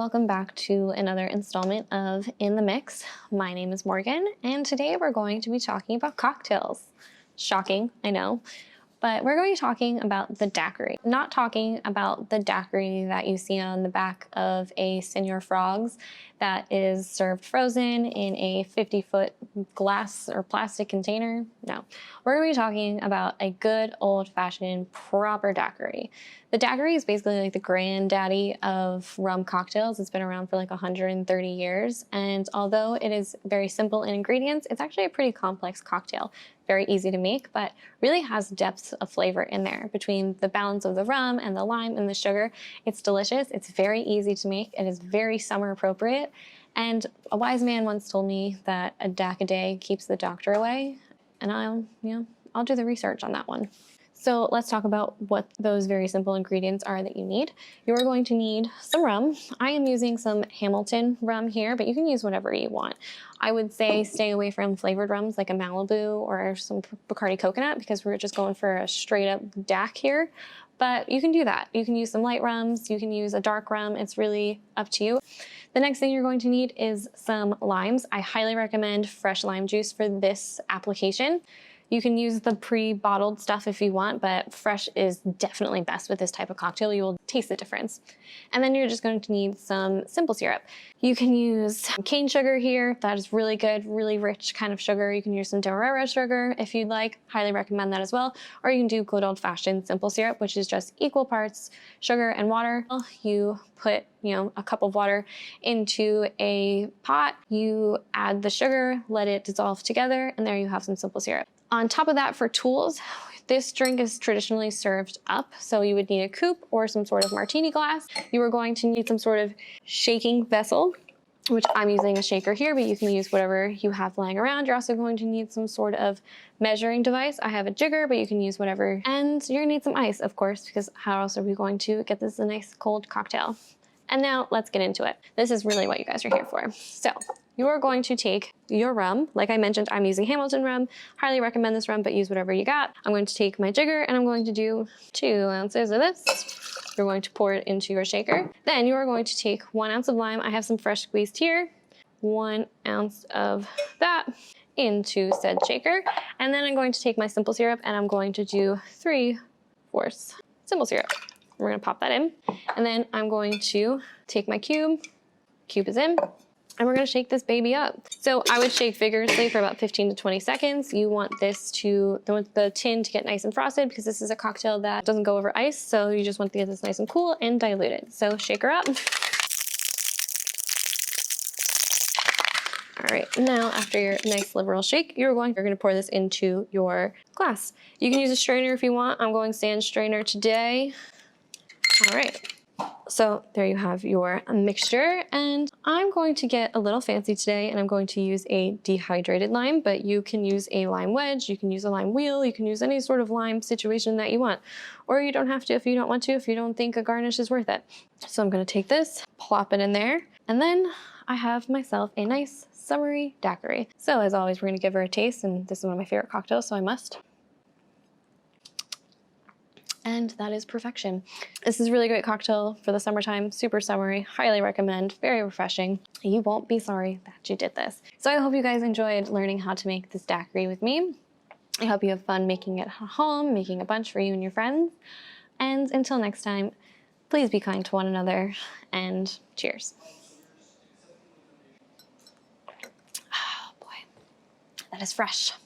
welcome back to another installment of In the Mix. My name is Morgan, and today we're going to be talking about cocktails. Shocking, I know, but we're going to be talking about the daiquiri. Not talking about the daiquiri that you see on the back of a Señor Frog's that is served frozen in a 50-foot glass or plastic container. No, we're going to be talking about a good old-fashioned proper daiquiri. The daiquiri is basically like the granddaddy of rum cocktails. It's been around for like 130 years, and although it is very simple in ingredients, it's actually a pretty complex cocktail. Very easy to make, but really has depths of flavor in there between the balance of the rum and the lime and the sugar. It's delicious. It's very easy to make. It is very summer appropriate. And a wise man once told me that a dac a day keeps the doctor away. And I'll do the research on that one. So let's talk about what those very simple ingredients are that you need. You're going to need some rum. I am using some Hamilton rum here, but you can use whatever you want. I would say stay away from flavored rums like a Malibu or some Bacardi coconut because we're just going for a straight up DAC here. But you can do that. You can use some light rums. You can use a dark rum. It's really up to you. The next thing you're going to need is some limes. I highly recommend fresh lime juice for this application. You can use the pre-bottled stuff if you want, but fresh is definitely best with this type of cocktail. You will taste the difference. And then you're just going to need some simple syrup. You can use cane sugar here. That is really good, really rich kind of sugar. You can use some Demerara sugar if you'd like. Highly recommend that as well. Or you can do good old-fashioned simple syrup, which is just equal parts sugar and water. You put, a cup of water into a pot. You add the sugar, let it dissolve together, and there you have some simple syrup. On top of that, for tools, this drink is traditionally served up, so you would need a coupe or some sort of martini glass. You are going to need some sort of shaking vessel, which I'm using a shaker here, but you can use whatever you have lying around. You're also going to need some sort of measuring device. I have a jigger, but you can use whatever. And you're gonna need some ice, of course, because how else are we going to get this a nice cold cocktail? And now let's get into it. This is really what you guys are here for. So you are going to take your rum. Like I mentioned, I'm using Hamilton rum. Highly recommend this rum, but use whatever you got. I'm going to take my jigger and I'm going to do 2 ounces of this. You're going to pour it into your shaker. Then you are going to take 1 ounce of lime. I have some fresh squeezed here. 1 ounce of that into said shaker. And then I'm going to take my simple syrup and I'm going to do 3/4 simple syrup. We're gonna pop that in. And then I'm going to take my cube. Cube is in. And we're gonna shake this baby up. So I would shake vigorously for about 15 to 20 seconds. You want the tin to get nice and frosted because this is a cocktail that doesn't go over ice. So you just want to get this nice and cool and diluted. So shake her up. All right, now after your nice liberal shake, you're gonna pour this into your glass. You can use a strainer if you want. I'm going sand strainer today. All right, so there you have your mixture, and I'm going to get a little fancy today, and I'm going to use a dehydrated lime, but you can use a lime wedge, you can use a lime wheel, you can use any sort of lime situation that you want, or you don't have to if you don't want to, if you don't think a garnish is worth it. So I'm gonna take this, plop it in there, and then I have myself a nice summery daiquiri. So as always, we're gonna give her a taste, and this is one of my favorite cocktails, so I must. And that is perfection. This is a really great cocktail for the summertime, super summery, highly recommend, very refreshing. You won't be sorry that you did this. So I hope you guys enjoyed learning how to make this daiquiri with me. I hope you have fun making it at home, making a bunch for you and your friends. And until next time, please be kind to one another, and cheers. Oh boy, that is fresh.